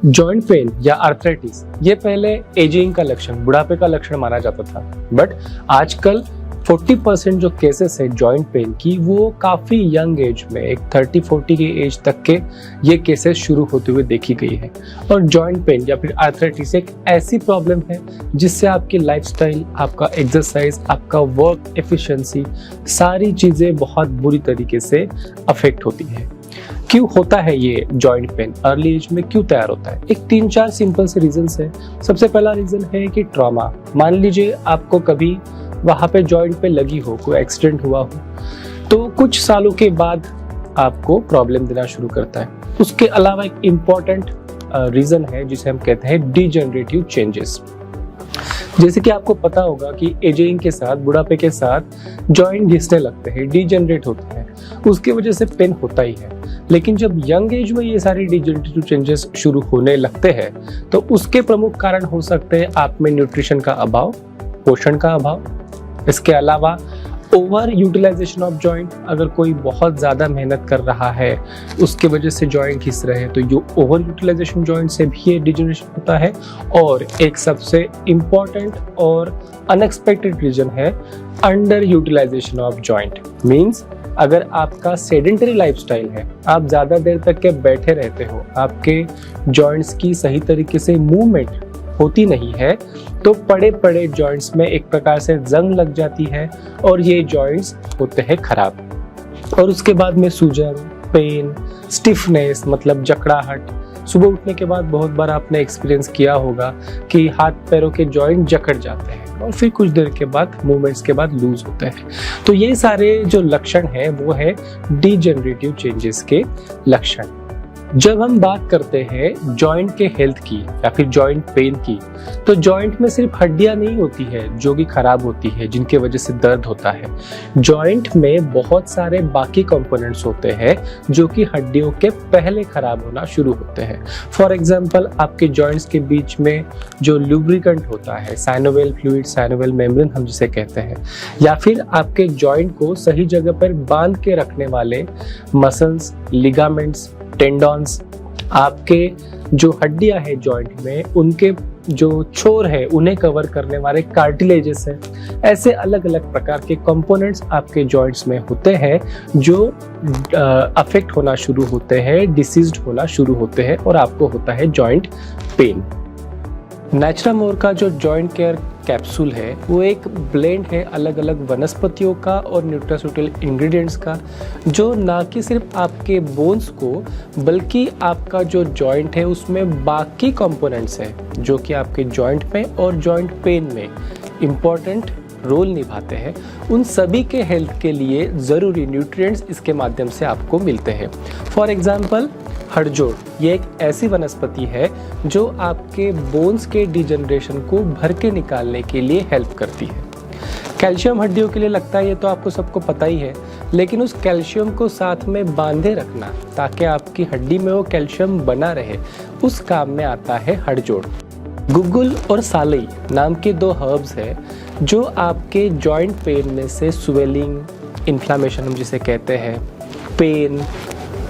Joint pain या arthritis ये पहले एजिंग का लक्षण, बुढ़ापे का लक्षण माना जाता था, बट आजकल 40% जो केसेस है जॉइंट पेन की वो काफ़ी यंग एज में, एक 30-40 की एज तक के ये केसेस शुरू होते हुए देखी गई है। और जॉइंट पेन या फिर आर्थराइटिस एक ऐसी प्रॉब्लम है जिससे आपकी लाइफस्टाइल, आपका एक्सरसाइज, आपका वर्क एफिशिएंसी, सारी चीज़ें बहुत बुरी तरीके से अफेक्ट होती है। क्यों होता है ये जॉइंट पेन, अर्ली एज में क्यों तैयार होता है? एक 3-4 सिंपल से रीजंस है। सबसे पहला रीजन है कि ट्रॉमा। मान लीजिए आपको कभी वहाँ पे जॉइंट पे लगी हो, कोई एक्सीडेंट हुआ हो, तो कुछ सालों के बाद आपको प्रॉब्लम देना शुरू करता है। उसके अलावा एक इम्पॉर्टेंट रीजन है जिसे हम कहते हैं डिजेनरेटिव चेंजेस। जैसे कि आपको पता होगा कि एजिंग के साथ, बुढ़ापे के साथ जॉइंट घिसने लगते हैं, डिजेनरेट होते हैं, उसकी वजह से पेन होता ही है। लेकिन जब यंग एज में ये सारी डिजेनरेटिव चेंजेस शुरू होने लगते हैं तो उसके प्रमुख कारण हो सकते हैं आप में न्यूट्रिशन का अभाव, पोषण का अभाव, इसके अलावा ओवर यूटिलाइजेशन ऑफ जॉइंट। अगर कोई बहुत ज़्यादा मेहनत कर रहा है, उसके वजह से जॉइंट घिस रहे हैं, तो ये ओवर यूटिलाइजेशन जॉइंट से भी ये डिजेनरेशन होता है। और एक सबसे इम्पॉर्टेंट और अनएक्सपेक्टेड रीजन है under utilization of joint. Means अगर आपका सेडेंटरी लाइफस्टाइल है, आप ज़्यादा देर तक के बैठे रहते हो, आपके जॉइंट्स की सही तरीके से मूवमेंट होती नहीं है, तो पड़े पड़े जॉइंट्स में एक प्रकार से जंग लग जाती है और ये जॉइंट्स होते हैं खराब। और उसके बाद में सूजन, पेन, स्टिफनेस मतलब जकड़ाहट। सुबह उठने के बाद बहुत बार आपने एक्सपीरियंस किया होगा कि हाथ पैरों के जॉइंट जकड़ जाते हैं और फिर कुछ देर के बाद, मूवमेंट्स के बाद लूज होते हैं। तो ये सारे जो लक्षण हैं वो है डिजेनरेटिव चेंजेस के लक्षण। जब हम बात करते हैं जॉइंट के हेल्थ की या फिर जॉइंट पेन की, तो जॉइंट में सिर्फ हड्डियां नहीं होती है जो कि खराब होती है, जिनके वजह से दर्द होता है। जॉइंट में बहुत सारे बाकी कंपोनेंट्स होते हैं जो कि हड्डियों के पहले खराब होना शुरू होते हैं। फॉर एग्जांपल, आपके जॉइंट्स के बीच में जो लुब्रिकेंट होता है, साइनोवियल फ्लूइड, साइनोवियल मेम्ब्रेन हम जिसे कहते हैं, या फिर आपके जॉइंट को सही जगह पर बांध के रखने वाले मसल्स, लिगामेंट्स, टेंडॉन्स, आपके जो हड्डियां है जॉइंट में, उनके जो छोर है उन्हें कवर करने वाले कार्टिलेजेस हैं। ऐसे अलग अलग प्रकार के कंपोनेंट्स आपके जॉइंट्स में होते हैं जो अफेक्ट होना शुरू होते हैं, डिसीज्ड होना शुरू होते हैं और आपको होता है जॉइंट पेन। नेचुरामोर का जो जॉइंट केयर कैप्सूल है वो एक ब्लेंड है अलग अलग वनस्पतियों का और न्यूट्रास्यूटिकल इंग्रेडिएंट्स का, जो ना कि सिर्फ आपके बोन्स को बल्कि आपका जो जॉइंट है उसमें बाकी कंपोनेंट्स हैं जो कि आपके जॉइंट में और जॉइंट पेन में इम्पॉर्टेंट रोल निभाते हैं, उन सभी के हेल्थ के लिए ज़रूरी न्यूट्रिएंट्स इसके माध्यम से आपको मिलते हैं। फॉर एग्जांपल, हड़जोड़ ये एक ऐसी वनस्पति है जो आपके बोन्स के डिजनरेशन को भर के निकालने के लिए हेल्प करती है। कैल्शियम हड्डियों के लिए लगता है, ये तो आपको सबको पता ही है, लेकिन उस कैल्शियम को साथ में बांधे रखना ताकि आपकी हड्डी में वो कैल्शियम बना रहे, उस काम में आता है हड़जोड़। गुग्गुल और सालई नाम के 2 हर्ब्स हैं जो आपके जॉइंट पेन में से स्वेलिंग, इन्फ्लामेशन हम जिसे कहते हैं, पेन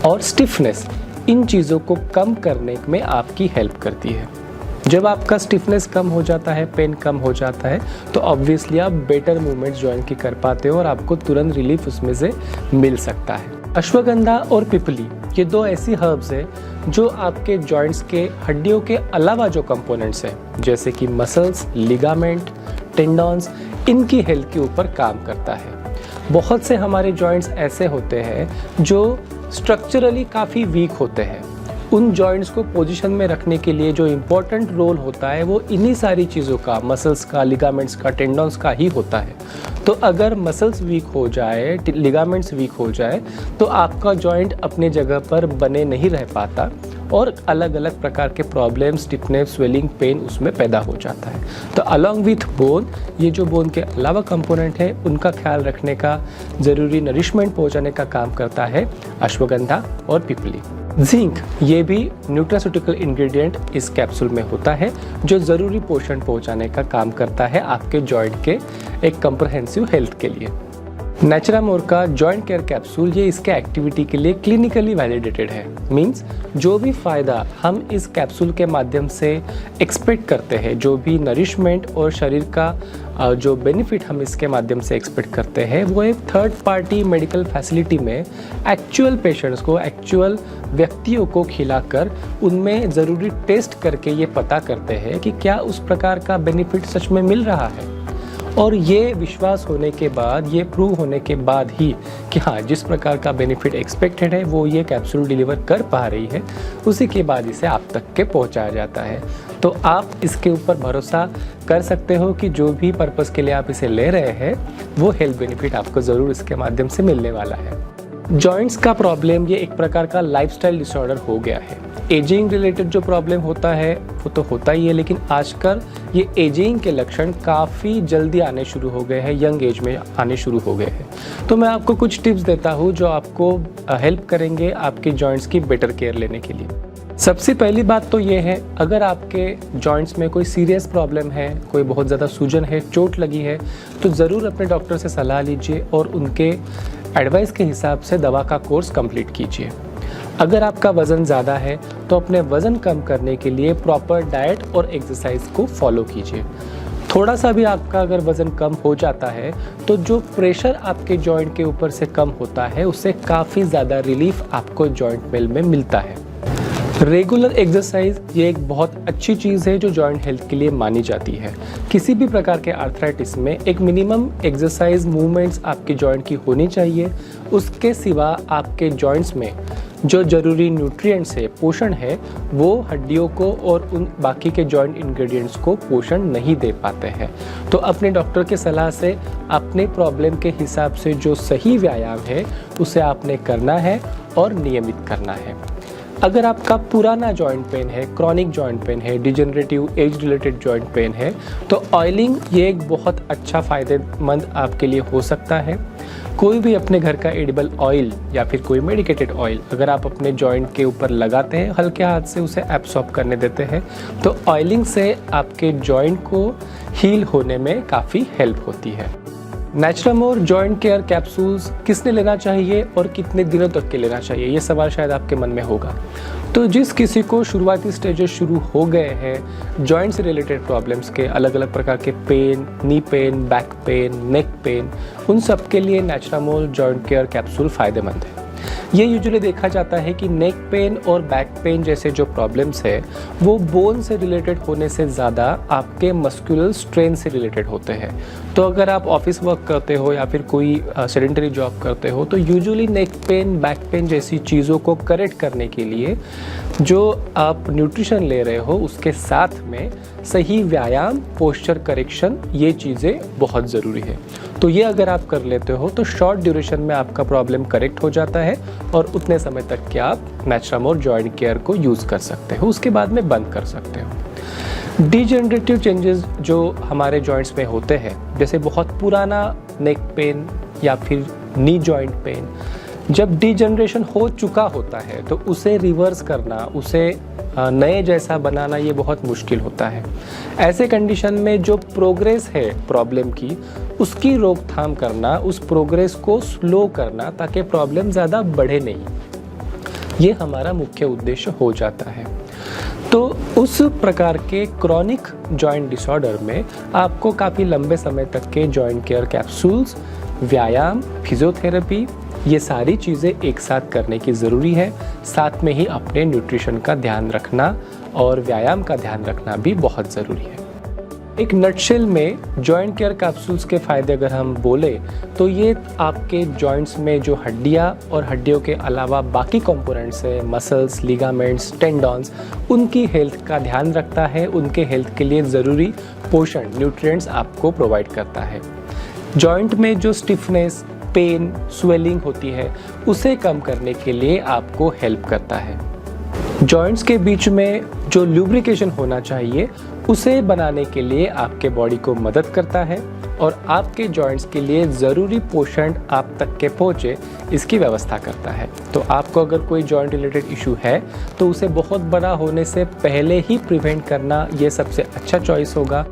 और स्टिफनेस, इन चीज़ों को कम करने में आपकी हेल्प करती है। जब आपका स्टिफनेस कम हो जाता है, पेन कम हो जाता है, तो ऑब्वियसली आप बेटर मूवमेंट्स जॉइंट की कर पाते हो और आपको तुरंत रिलीफ उसमें से मिल सकता है। अश्वगंधा और पिपली ये 2 ऐसी हर्ब्स हैं जो आपके जॉइंट्स के हड्डियों के अलावा जो कंपोनेंट्स हैं जैसे कि मसल्स, लिगामेंट, टेंडॉन्स, इनकी हेल्थ के ऊपर काम करता है। बहुत से हमारे जॉइंट्स ऐसे होते हैं जो स्ट्रक्चरली काफ़ी वीक होते हैं। उन जॉइंट्स को पोजीशन में रखने के लिए जो इम्पोर्टेंट रोल होता है वो इन्हीं सारी चीज़ों का, मसल्स का, लिगामेंट्स का, टेंडॉन्स का ही होता है। तो अगर मसल्स वीक हो जाए, लिगामेंट्स वीक हो जाए, तो आपका जॉइंट अपने जगह पर बने नहीं रह पाता और अलग अलग प्रकार के प्रॉब्लम्स, स्टिफनेस, स्वेलिंग, पेन उसमें पैदा हो जाता है। तो अलॉन्ग विथ बोन, ये जो बोन के अलावा कंपोनेंट है उनका ख्याल रखने का, ज़रूरी नरिशमेंट पहुंचाने का काम करता है अश्वगंधा और पिपली। जिंक ये भी न्यूट्रास्यूटिकल इंग्रेडिएंट इस कैप्सूल में होता है जो ज़रूरी पोषण पहुंचाने का काम करता है आपके जॉइंट के एक कॉम्प्रहेंसिव हेल्थ के लिए। नेचुरामोर का जॉइंट केयर कैप्सूल ये इसके एक्टिविटी के लिए क्लिनिकली वैलिडेटेड है। मींस जो भी फ़ायदा हम इस कैप्सूल के माध्यम से एक्सपेक्ट करते हैं, जो भी नरिशमेंट और शरीर का जो बेनिफिट हम इसके माध्यम से एक्सपेक्ट करते हैं, वो एक थर्ड पार्टी मेडिकल फैसिलिटी में एक्चुअल पेशेंट्स को, एक्चुअल व्यक्तियों को खिलाकर उनमें ज़रूरी टेस्ट करके ये पता करते हैं कि क्या उस प्रकार का बेनिफिट सच में मिल रहा है। और ये विश्वास होने के बाद, ये प्रूव होने के बाद ही कि हाँ, जिस प्रकार का बेनिफिट एक्सपेक्टेड है वो ये कैप्सूल डिलीवर कर पा रही है, उसी के बाद इसे आप तक के पहुंचाया जाता है। तो आप इसके ऊपर भरोसा कर सकते हो कि जो भी पर्पस के लिए आप इसे ले रहे हैं वो हेल्थ बेनिफिट आपको ज़रूर इसके माध्यम से मिलने वाला है। जॉइंट्स का प्रॉब्लम ये एक प्रकार का लाइफस्टाइल डिसऑर्डर हो गया है। एजिंग रिलेटेड जो प्रॉब्लम होता है वो तो होता ही है, लेकिन आजकल ये एजिंग के लक्षण काफ़ी जल्दी आने शुरू हो गए हैं, यंग एज में आने शुरू हो गए हैं। तो मैं आपको कुछ टिप्स देता हूँ जो आपको हेल्प करेंगे आपके जॉइंट्स की बेटर केयर लेने के लिए। सबसे पहली बात तो ये है, अगर आपके जॉइंट्स में कोई सीरियस प्रॉब्लम है, कोई बहुत ज़्यादा सूजन है, चोट लगी है, तो ज़रूर अपने डॉक्टर से सलाह लीजिए और उनके एडवाइस के हिसाब से दवा का कोर्स कंप्लीट कीजिए। अगर आपका वज़न ज़्यादा है तो अपने वज़न कम करने के लिए प्रॉपर डाइट और एक्सरसाइज को फॉलो कीजिए। थोड़ा सा भी आपका अगर वज़न कम हो जाता है तो जो प्रेशर आपके जॉइंट के ऊपर से कम होता है, उससे काफ़ी ज़्यादा रिलीफ आपको जॉइंट पेन में मिलता है। रेगुलर एक्सरसाइज ये एक बहुत अच्छी चीज़ है जो जॉइंट हेल्थ के लिए मानी जाती है। किसी भी प्रकार के आर्थराइटिस में एक मिनिमम एक्सरसाइज मूवमेंट्स आपके जॉइंट की होनी चाहिए। उसके सिवा आपके जॉइंट्स में जो ज़रूरी न्यूट्रिएंट्स है, पोषण है, वो हड्डियों को और उन बाकी के जॉइंट इंग्रेडिएंट्स को पोषण नहीं दे पाते हैं। तो अपने डॉक्टर के सलाह से अपने प्रॉब्लम के हिसाब से जो सही व्यायाम है उसे आपने करना है और नियमित करना है। अगर आपका पुराना जॉइंट पेन है, क्रॉनिक जॉइंट पेन है, degenerative age related joint pain है, तो ऑयलिंग ये एक बहुत अच्छा फ़ायदेमंद आपके लिए हो सकता है। कोई भी अपने घर का एडिबल ऑयल या फिर कोई मेडिकेटेड ऑयल अगर आप अपने जॉइंट के ऊपर लगाते हैं, हल्के हाथ से उसे एब्सॉर्ब करने देते हैं, तो ऑयलिंग से आपके जॉइंट को हील होने में काफ़ी हेल्प होती है। नेचुरामोर जॉइंट केयर कैप्सूल्स किसने लेना चाहिए और कितने दिनों तक के लेना चाहिए, ये सवाल शायद आपके मन में होगा। तो जिस किसी को शुरुआती स्टेजेस शुरू हो गए हैं जॉइंट से रिलेटेड प्रॉब्लम्स के, अलग अलग प्रकार के pain, knee pain, back pain, neck pain, उन सब के लिए नेचुरामोर जॉइंट केयर कैप्सूल फ़ायदेमंद है। ये यूजुअली देखा जाता है कि नेक पेन और बैक पेन जैसे जो प्रॉब्लम्स है वो बोन से रिलेटेड होने से ज़्यादा आपके मस्कुलर स्ट्रेन से रिलेटेड होते हैं। तो अगर आप ऑफिस वर्क करते हो या फिर कोई सेडेंटरी जॉब करते हो तो usually neck pain, back pen जैसी चीज़ों को करेक्ट करने के लिए जो आप न्यूट्रिशन ले रहे हो उसके साथ में सही व्यायाम, पोस्चर करेक्शन, ये चीज़ें बहुत ज़रूरी है। तो ये अगर आप कर लेते हो तो शॉर्ट ड्यूरेशन में आपका प्रॉब्लम करेक्ट हो जाता है और उतने समय तक के आप नेचुरामोर जॉइंट केयर को यूज़ कर सकते हो, उसके बाद में बंद कर सकते हो। डिजेनरेटिव चेंजेस जो हमारे जॉइंट्स में होते हैं, जैसे बहुत पुराना नेक पेन या फिर नी जॉइंट पेन, जब डिजेनरेशन हो चुका होता है तो उसे रिवर्स करना, उसे नए जैसा बनाना ये बहुत मुश्किल होता है। ऐसे कंडीशन में जो प्रोग्रेस है प्रॉब्लम की, उसकी रोकथाम करना, उस प्रोग्रेस को स्लो करना ताकि प्रॉब्लम ज़्यादा बढ़े नहीं, ये हमारा मुख्य उद्देश्य हो जाता है। तो उस प्रकार के क्रॉनिक जॉइंट डिसऑर्डर में आपको काफ़ी लंबे समय तक के जॉइंट केयर कैप्सूल्स, व्यायाम, फिजियोथेरेपी, ये सारी चीज़ें एक साथ करने की ज़रूरी है। साथ में ही अपने न्यूट्रिशन का ध्यान रखना और व्यायाम का ध्यान रखना भी बहुत ज़रूरी है। एक नटशेल में जॉइंट केयर कैप्सूल्स के फ़ायदे अगर हम बोले तो ये आपके जॉइंट्स में जो हड्डियाँ और हड्डियों के अलावा बाकी कंपोनेंट्स है, मसल्स, लिगामेंट्स, टेंडॉन्स, उनकी हेल्थ का ध्यान रखता है, उनके हेल्थ के लिए ज़रूरी पोषण, न्यूट्रिएंट्स आपको प्रोवाइड करता है। जॉइंट में जो स्टिफनेस, पेन, स्वेलिंग होती है उसे कम करने के लिए आपको हेल्प करता है। जॉइंट्स के बीच में जो लुब्रिकेशन होना चाहिए उसे बनाने के लिए आपके बॉडी को मदद करता है और आपके जॉइंट्स के लिए ज़रूरी पोषण आप तक के पहुँचे इसकी व्यवस्था करता है। तो आपको अगर कोई जॉइंट रिलेटेड इशू है तो उसे बहुत बड़ा होने से पहले ही प्रिवेंट करना ये सबसे अच्छा चॉइस होगा।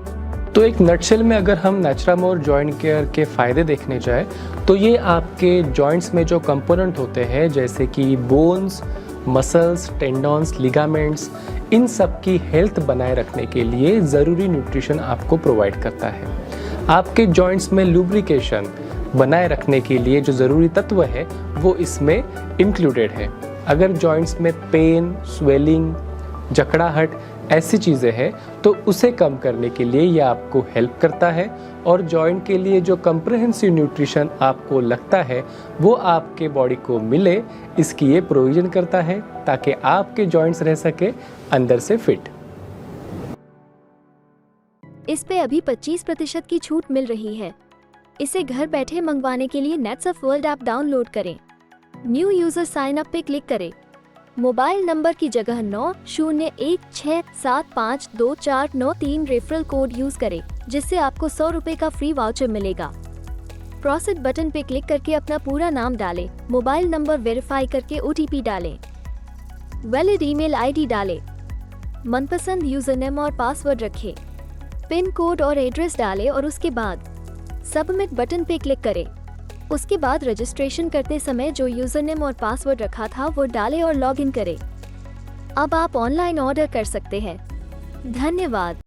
तो एक नटशेल में अगर हम नेचुरामोर जॉइंट केयर के फ़ायदे देखने जाए तो ये आपके जॉइंट्स में जो कंपोनेंट होते हैं जैसे कि बोन्स, मसल्स, टेंडॉन्स, लिगामेंट्स, इन सब की हेल्थ बनाए रखने के लिए ज़रूरी न्यूट्रिशन आपको प्रोवाइड करता है। आपके जॉइंट्स में लुब्रिकेशन बनाए रखने के लिए जो ज़रूरी तत्व है वो इसमें इंक्लूडेड है। अगर जॉइंट्स में पेन, स्वेलिंग, जकड़ाहट ऐसी चीज़ें हैं तो उसे कम करने के लिए ये आपको हेल्प करता है और जॉइंट के लिए जो कंप्रिहेंसिव न्यूट्रिशन आपको लगता है वो आपके बॉडी को मिले, इसकी ये प्रोविज़न करता है ताकि आपके जॉइंट्स रह सके अंदर से फिट। इस पे अभी 25% की छूट मिल रही है। इसे घर बैठे मंगवाने के लिए नेट्सअप वर्ल्ड ऐप डाउनलोड करें। न्यू यूजर साइन अप पे क्लिक करें। मोबाइल नंबर की जगह 9016752493 रेफरल कोड यूज करें जिससे आपको 100 रुपए का फ्री वाउचर मिलेगा। प्रोसीड बटन पे क्लिक करके अपना पूरा नाम डालें, मोबाइल नंबर वेरीफाई करके OTP डालें, वैलिड ईमेल ID डालें, मनपसंद यूजर नेम और पासवर्ड रखें, पिन कोड और एड्रेस डालें और उसके बाद सबमिट बटन पे क्लिक करें। उसके बाद रजिस्ट्रेशन करते समय जो यूजर नेम और पासवर्ड रखा था वो डालें और लॉगिन करें। अब आप ऑनलाइन ऑर्डर कर सकते हैं। धन्यवाद।